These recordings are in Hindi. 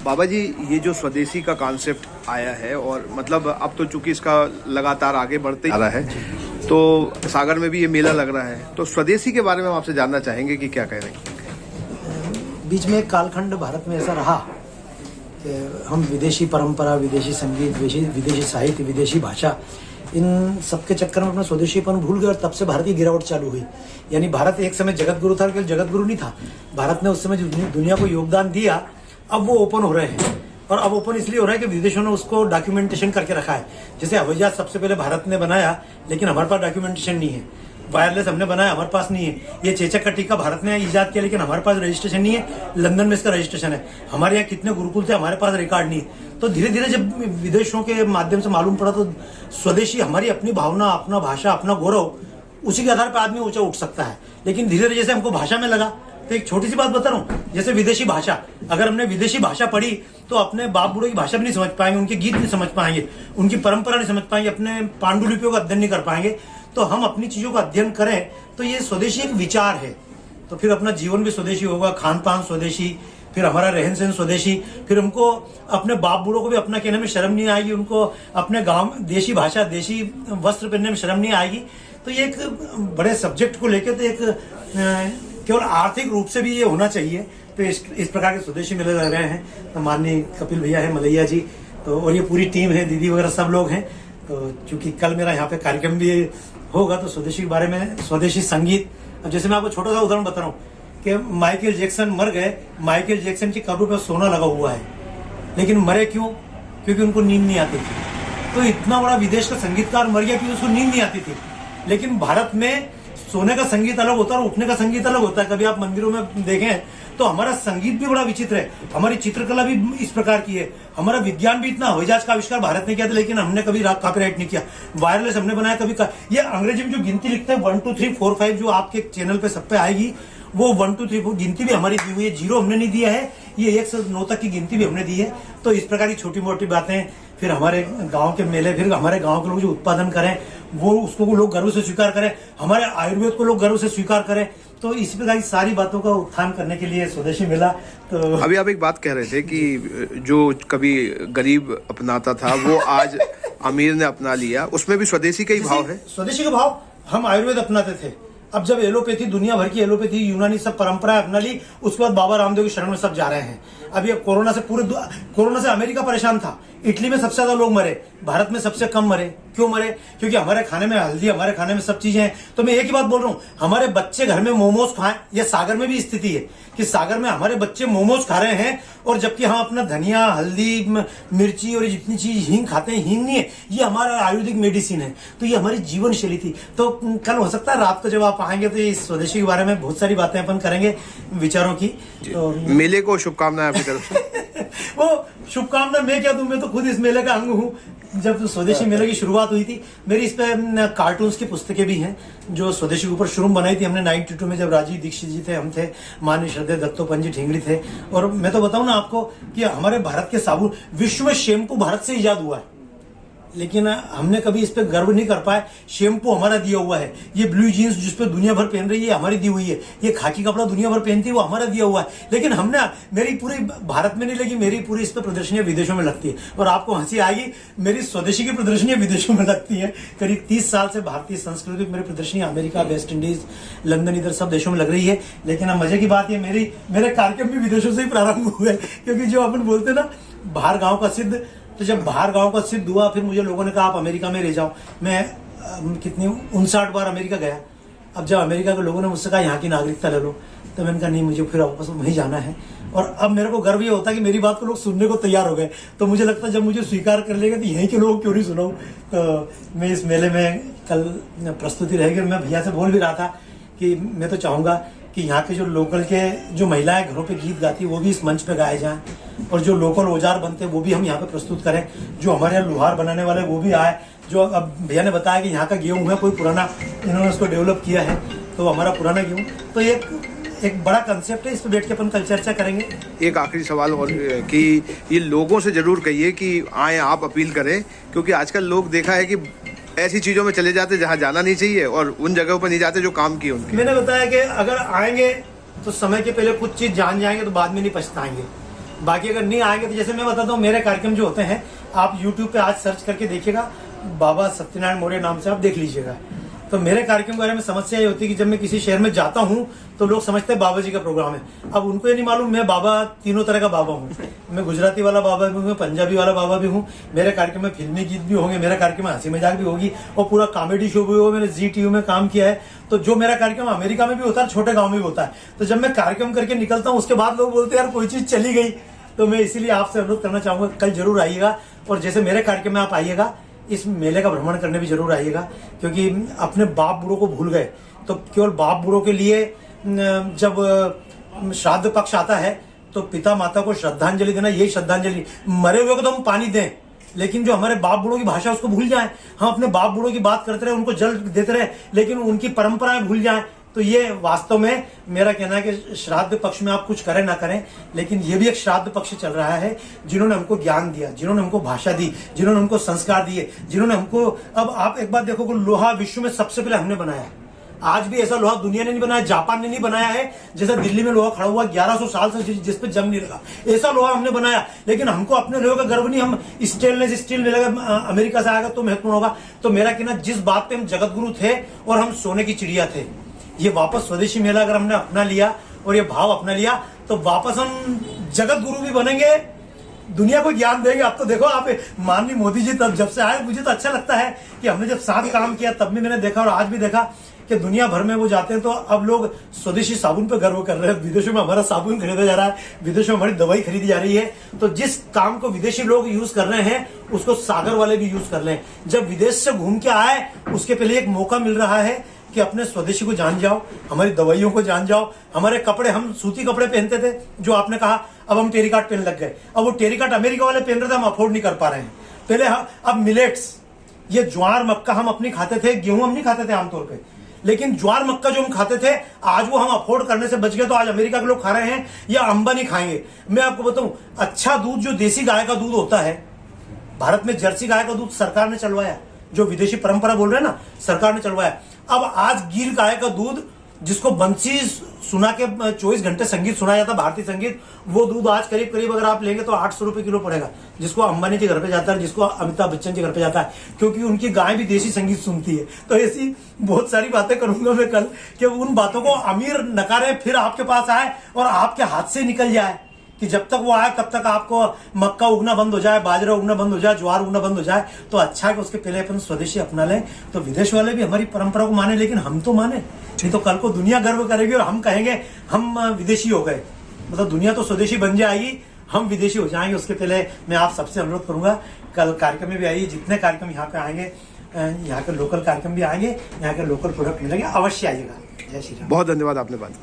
बाबा जी, ये जो स्वदेशी का कॉन्सेप्ट आया है और मतलब अब तो चूंकि इसका लगातार आगे बढ़ते आ रहा है, तो सागर में भी ये मेला लग रहा है, तो स्वदेशी के बारे में हम आपसे जानना चाहेंगे कि क्या कह रहे हैं। बीच में एक कालखंड भारत में ऐसा रहा कि हम विदेशी परंपरा, विदेशी संगीत, विदेशी साहित्य, विदेशी भाषा, इन सबके चक्कर में अपना स्वदेशीपन भूल गए और तब से भारत की गिरावट चालू हुई। यानी भारत एक समय जगत गुरु था, केवल जगत गुरु नहीं था, भारत ने उस समय जो दुनिया को योगदान दिया, अब वो ओपन हो रहे हैं। और अब ओपन इसलिए हो रहा है कि विदेशों ने उसको डॉक्यूमेंटेशन करके रखा है। जैसे हवाई जहाज सबसे पहले भारत ने बनाया, लेकिन हमारे पास डॉक्यूमेंटेशन नहीं है। वायरलेस हमने बनाया, हमारे पास नहीं है। ये चेचक का टीका भारत ने ईजाद किया, लेकिन हमारे पास रजिस्ट्रेशन नहीं है। लंदन में इसका रजिस्ट्रेशन है। हमारे यहाँ कितने गुरुकुल थे, हमारे पास रिकॉर्ड नहीं है। तो धीरे धीरे जब विदेशों के माध्यम से मालूम पड़ा, तो स्वदेशी हमारी अपनी भावना, अपना भाषा, अपना गौरव, उसी के आधार पर आदमी ऊंचा उठ सकता है। लेकिन धीरे धीरे जैसे हमको भाषा में लगा, तो एक छोटी सी बात बता रहा हूँ, जैसे विदेशी भाषा, अगर हमने विदेशी भाषा पढ़ी तो अपने बाप बूढ़ों की भाषा भी नहीं समझ पाएंगे, उनके गीत नहीं समझ पाएंगे, उनकी परंपरा नहीं समझ पाएंगे, अपने पांडुलिपियों का अध्ययन नहीं कर पाएंगे। तो हम अपनी चीजों का अध्ययन करें, तो ये स्वदेशी एक विचार है। तो फिर अपना जीवन भी स्वदेशी होगा, खान पान स्वदेशी, फिर हमारा रहन सहन स्वदेशी, फिर हमको अपने बाप बूढ़ों को भी अपना कहने में शर्म नहीं आएगी, उनको अपने गांव देशी भाषा, देशी वस्त्र पहनने में शर्म नहीं आएगी। तो ये एक बड़े सब्जेक्ट को लेकर तो एक केवल आर्थिक रूप से भी ये होना चाहिए। तो इस प्रकार के स्वदेशी मेले लग रहे हैं। तो माननीय कपिल भैया है, मलैया जी, तो और ये पूरी टीम है, दीदी वगैरह सब लोग हैं। तो चूंकि कल मेरा यहाँ पे कार्यक्रम भी होगा, तो स्वदेशी के बारे में, स्वदेशी संगीत, अब जैसे मैं आपको छोटा सा उदाहरण बता रहा हूँ कि माइकल जैक्सन मर गए, माइकल जैक्सन की कब्र पर सोना लगा हुआ है, लेकिन मरे क्यों? क्योंकि उनको नींद नहीं आती थी। तो इतना बड़ा विदेश का संगीतकार मर गया क्योंकि उसको नींद नहीं आती थी। लेकिन भारत में सोने का संगीत अलग होता है और उठने का संगीत अलग होता है। कभी आप मंदिरों में देखें तो हमारा संगीत भी बड़ा विचित्र है, हमारी चित्रकला भी इस प्रकार की है, हमारा विज्ञान भी इतना। हवाई जहाज का आविष्कार भारत ने किया था, लेकिन हमने कभी कॉपीराइट नहीं किया। वायरलेस हमने बनाया, कभी ये अंग्रेजी में जो गिनती लिखते हैं 1 2 3 4 5, जो आपके चैनल पे सब पे आएगी, वो 1 2 3 4 गिनती भी हमारी दी हुई है। 0 हमने नहीं दिया है, ये 1 से 9 तक की गिनती भी हमने दी है। तो इस प्रकार की छोटी मोटी बातें, फिर हमारे गांव के मेले, फिर हमारे गांव के लोग जो उत्पादन करें वो उसको लोग गर्व से स्वीकार करें, हमारे आयुर्वेद को लोग गर्व से स्वीकार करें। तो इस प्रकार की सारी बातों का उत्थान करने के लिए स्वदेशी मेला। तो अभी आप एक बात कह रहे थे कि जो कभी गरीब अपनाता था वो आज अमीर ने अपना लिया, उसमें भी स्वदेशी का ही भाव है। स्वदेशी का भाव, हम आयुर्वेद अपनाते थे, अब जब एलोपैथी, दुनिया भर की एलोपैथी, यूनानी सब परंपराएं अपना ली, उसके बाद बाबा रामदेव की शरण में सब जा रहे हैं। अब ये कोरोना से अमेरिका परेशान था, इटली में सबसे ज्यादा लोग मरे, भारत में सबसे कम मरे। क्यों मरे? क्योंकि हमारे खाने में हल्दी, हमारे खाने में सब चीजें हैं। तो मैं एक ही बात बोल रहा हूँ, हमारे बच्चे घर में मोमोज खाएं, ये सागर में भी स्थिति है कि सागर में हमारे बच्चे मोमोज खा रहे हैं, और जबकि हम अपना धनिया, हल्दी, मिर्ची और जितनी चीज हींग खाते हैं, हींग नहीं है, ये हमारा आयुर्वेदिक मेडिसिन है। तो ये हमारी जीवन शैली थी। तो कल हो सकता है रात को जब आप आएंगे तो इस स्वदेशी के बारे में बहुत सारी बातें अपन करेंगे, विचारों की। तो मेले को शुभकामनाएं आपकी तरफ से। वो शुभकामना मैं क्या दूं, मैं तो खुद इस मेले का अंग हूँ। जब स्वदेशी मेले की शुरुआत हुई थी, मेरी इस पे कार्टून्स की पुस्तकें भी हैं जो स्वदेशी के ऊपर शुरू बनाई थी हमने 92 में, जब राजीव दीक्षित जी थे, हम थे, माननीय श्रद्धेय दत्तोपंत जी ठेंगड़ी थे। और मैं तो बताऊं ना आपको कि हमारे भारत के साबुन, विश्व में शैम्पू भारत से इजाद हुआ है, लेकिन हमने कभी इस पे गर्व नहीं कर पाए। शैम्पू हमारा दिया हुआ है, ये ब्लू जीन्स जिसपे दुनिया भर पहन रही है हमारी दी हुई है, ये खाकी कपड़ा दुनिया भर पहनती है वो हमारा दिया हुआ है। लेकिन हमने, मेरी पूरी भारत में नहीं लगी, मेरी पूरी इस पे प्रदर्शनियां विदेशों में लगती है। और आपको हंसी आएगी, मेरी स्वदेशी की प्रदर्शनियां विदेशों में लगती है। करीब 30 साल से भारतीय संस्कृति मेरी प्रदर्शनी अमेरिका, वेस्ट इंडीज, लंदन, इधर सब देशों में लग रही है। लेकिन अब मजे की बात ये, मेरे कार्यक्रम भी विदेशों से ही प्रारंभ हुए, क्योंकि जो अपन बोलते ना, बाहर गाँव का सिद्ध। तो जब बाहर गांव का सिद्ध हुआ, फिर मुझे लोगों ने कहा आप अमेरिका में रह जाओ। मैं कितनी 59 बार अमेरिका गया। अब जब अमेरिका के लोगों ने मुझसे कहा यहाँ की नागरिकता ले लो, तो मैंने कहा नहीं, मुझे फिर वापस वहीं जाना है। और अब मेरे को गर्व ये होता है कि मेरी बात को लोग सुनने को तैयार हो गए। तो मुझे लगता है जब मुझे स्वीकार कर लेगा तो यहीं के लोग क्यों नहीं सुनाऊं। तो मैं इस मेले में कल प्रस्तुति रहेगी। मैं भैया से बोल भी रहा था कि मैं तो चाहूंगा कि यहाँ के जो लोकल के जो महिलाएं घरों पे गीत गाती है वो भी इस मंच पे गाए जाएं, और जो लोकल औजार बनते हैं वो भी हम यहाँ पे प्रस्तुत करें। जो हमारे यहाँ लोहार बनाने वाले वो भी आए। जो अब भैया ने बताया कि यहाँ का गेहूं है कोई पुराना, इन्होंने उसको डेवलप किया है, तो हमारा पुराना गेहूं। तो एक बड़ा कंसेप्ट है, इस पे बैठ के अपन कल चर्चा करेंगे। एक आखिरी सवाल और कि ये लोगों से जरूर कहिए कि आए, आप अपील करें, क्योंकि आजकल लोग देखा है कि ऐसी चीजों में चले जाते जहाँ जाना नहीं चाहिए और उन जगहों पर नहीं जाते जो काम की उनकी। मैंने बताया कि अगर आएंगे तो समय के पहले कुछ चीज जान जाएंगे तो बाद में नहीं पछताएंगे। बाकी अगर नहीं आएंगे तो जैसे मैं बताता हूँ, मेरे कार्यक्रम जो होते हैं आप YouTube पे आज सर्च करके देखिएगा, बाबा सत्यनारायण मौर्य नाम से आप देख लीजिएगा। तो मेरे कार्यक्रम के बारे में समस्या ये होती है कि जब मैं किसी शहर में जाता हूँ तो लोग समझते हैं बाबा जी का प्रोग्राम है। अब उनको ये नहीं मालूम मैं बाबा तीनों तरह का बाबा हूँ। मैं गुजराती वाला बाबा भी हूँ, पंजाबी वाला बाबा भी हूँ। मेरे कार्यक्रम में फिल्मी गीत भी होंगे, मेरे कार्यक्रम में हंसी मजाक भी होगी और पूरा कॉमेडी शो भी होगा। मैंने ZTV में काम किया है, तो जो मेरा कार्यक्रम अमेरिका में भी होता है, छोटे गाँव में भी होता है। तो जब मैं कार्यक्रम करके निकलता हूँ उसके बाद लोग बोलते हैं यार कोई चीज चली गई। तो मैं इसीलिए आपसे अनुरोध करना चाहूंगा, कल जरूर आइएगा और जैसे मेरे कार्यक्रम में आप आइएगा, इस मेले का भ्रमण करने भी जरूर आइएगा, क्योंकि अपने बाप बूढ़ों को भूल गए तो केवल बाप बूढ़ों के लिए जब श्राद्ध पक्ष आता है तो पिता माता को श्रद्धांजलि देना, यही श्रद्धांजलि। मरे हुए को तो हम पानी दें, लेकिन जो हमारे बाप बूढ़ों की भाषा उसको भूल जाएं। हम अपने बाप बूढ़ों की बात करते रहे, उनको जल देते रहे, लेकिन उनकी परंपराएं भूल जाएं। तो ये वास्तव में मेरा कहना है कि श्राद्ध पक्ष में आप कुछ करें ना करें, लेकिन ये भी एक श्राद्ध पक्ष चल रहा है। जिन्होंने हमको ज्ञान दिया, जिन्होंने हमको भाषा दी, जिन्होंने हमको संस्कार दिए, जिन्होंने हमको, अब आप एक बात देखो, लोहा विश्व में सबसे पहले हमने बनाया है। आज भी ऐसा लोहा दुनिया ने नहीं बनाया, जापान ने नहीं बनाया है। जैसा दिल्ली में लोहा खड़ा हुआ 1100 साल से जिस पे जंग नहीं लगा, ऐसा लोहा हमने बनाया। लेकिन हमको अपने लोहे का गर्व नहीं, हम स्टेनलेस स्टील मिलेगा, अमेरिका से आएगा तो महत्वपूर्ण होगा। तो मेरा कहना, जिस बात पे हम जगत गुरु थे और हम सोने की चिड़िया थे, ये वापस स्वदेशी मेला अगर हमने अपना लिया और ये भाव अपना लिया तो वापस हम जगत गुरु भी बनेंगे, दुनिया को ज्ञान देंगे। अब तो देखो आप, माननीय मोदी जी तब जब से आए, मुझे तो अच्छा लगता है कि हमने जब साथ काम किया तब भी मैंने देखा और आज भी देखा कि दुनिया भर में वो जाते हैं तो अब लोग स्वदेशी साबुन पे गर्व कर रहे हैं। विदेशों में हमारा साबुन खरीदा जा रहा है, विदेशों में हमारी दवाई खरीदी जा रही है। तो जिस काम को विदेशी लोग यूज कर रहे हैं उसको सागर वाले भी यूज कर लें। जब विदेश से घूम के आए उसके पहले एक मौका मिल रहा है कि अपने स्वदेशी को जान जाओ, हमारी दवाइयों को जान जाओ। हमारे कपड़े, हम सूती कपड़े पहनते थे जो आपने कहा, अब हम टेरिकॉट पहन लग गए। अब वो टेरिकॉट अमेरिका वाले पहन रहे थे, हम अफोर्ड नहीं कर पा रहे हैं। पहले अब मिलेट्स, ये ज्वार मक्का हम अपनी खाते थे, गेहूं हम नहीं खाते थे आमतौर पे, लेकिन ज्वार मक्का जो हम खाते थे आज वो हम अफोर्ड करने से बच गए। तो आज अमेरिका के लोग खा रहे हैं या अंबानी खाएंगे। मैं आपको बताऊं, अच्छा दूध जो देसी गाय का दूध होता है, भारत में जर्सी गाय का दूध सरकार ने चलवाया, जो विदेशी परंपरा बोल रहे हैं ना, सरकार ने चलवाया। अब आज गिर गाय का दूध, जिसको बंसी सुना के 24 घंटे संगीत सुना जाता, भारतीय संगीत, वो दूध आज करीब करीब अगर आप लेंगे तो 800 रुपए किलो पड़ेगा, जिसको अंबानी के घर पे जाता है, जिसको अमिताभ बच्चन के घर पे जाता है, क्योंकि उनकी गाय भी देसी संगीत सुनती है। तो ऐसी बहुत सारी बातें करूंगा मैं कल कि उन बातों को अमीर नकारे फिर आपके पास आए और आपके हाथ से निकल जाए, कि जब तक वो आए तब तक आपको मक्का उगना बंद हो जाए, बाजरा उगना बंद हो जाए, ज्वार उगना बंद हो जाए। तो अच्छा है कि उसके पहले अपन स्वदेशी अपना लें, तो विदेश वाले भी हमारी परंपरा को माने, लेकिन हम तो माने, नहीं तो कल को दुनिया गर्व करेगी और हम कहेंगे हम विदेशी हो गए। मतलब दुनिया तो स्वदेशी बन जाएगी, हम विदेशी हो जाएंगे। उसके पहले मैं आप सबसे अनुरोध करूंगा, कल कार्यक्रम में भी आइए, जितने कार्यक्रम यहाँ पे आएंगे, यहाँ के लोकल कार्यक्रम भी आएंगे, यहाँ के लोकल प्रोडक्ट मिलेंगे, अवश्य आइएगा। जय श्री राम। बहुत धन्यवाद, आपने बात की।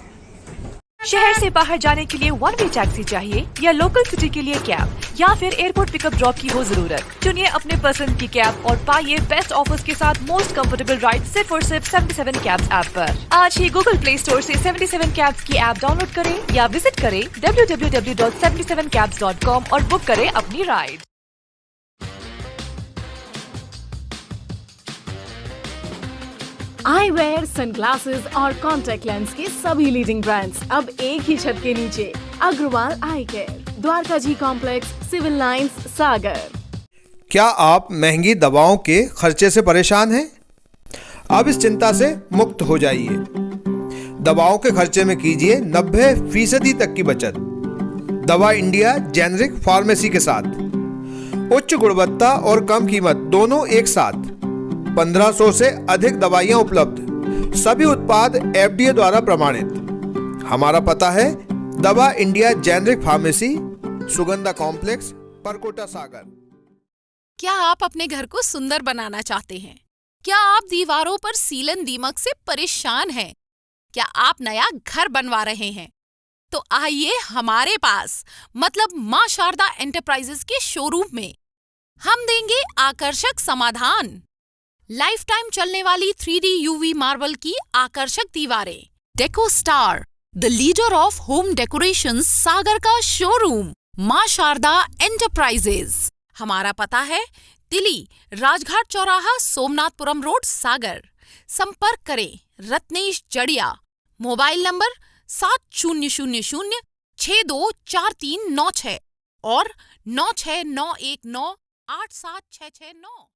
शहर से बाहर जाने के लिए वन वे टैक्सी चाहिए या लोकल सिटी के लिए कैब या फिर एयरपोर्ट पिकअप ड्रॉप की हो जरूरत? चुनिए अपने पसंद की कैब और पाइए बेस्ट ऑफर्स के साथ मोस्ट कंफर्टेबल राइड सिर्फ और सिर्फ 77 कैब्स ऐप पर। आज ही गूगल प्ले स्टोर से 77 कैब्स की ऐप डाउनलोड करें या विजिट करें www.77cabs.com और बुक करें अपनी राइड। आई वेयर, सनग्लासेस और कॉन्टैक्ट लेंस के सभी लीडिंग ब्रांड्स अब एक ही छत के नीचे। अग्रवाल आई केयर, द्वारका जी कॉम्प्लेक्स, सिविल लाइंस, सागर। क्या आप महंगी दवाओं के खर्चे से परेशान हैं? अब इस चिंता से मुक्त हो जाइए। दवाओं के खर्चे में कीजिए 90% तक की बचत। दवा इंडिया जेनेरिक फार्मेसी के साथ उच्च गुणवत्ता और कम कीमत दोनों एक साथ। 1500 से अधिक दवाइयां उपलब्ध, सभी उत्पाद FDA द्वारा प्रमाणित। हमारा पता है Dava India generic pharmacy, Sugandha complex, Parkota, Sagar. क्या आप अपने घर को सुंदर बनाना चाहते हैं? क्या आप दीवारों पर सीलन दीमक से परेशान हैं? क्या आप नया घर बनवा रहे हैं? तो आइए हमारे पास, मतलब मां शारदा एंटरप्राइजेस के शोरूम में। हम देंगे आकर्षक समाधान। लाइफ टाइम चलने वाली 3D UV मार्बल की आकर्षक दीवारें। Deco Star, the leader of home decoration, Sagar का शोरूम, मां शारदा एंटरप्राइजेस। हमारा पता है तिली, राजघाट चौराहा, सोमनाथपुरम रोड, सागर। संपर्क करें रत्नेश जड़िया। Mobile number 7000624396। और 9691987669।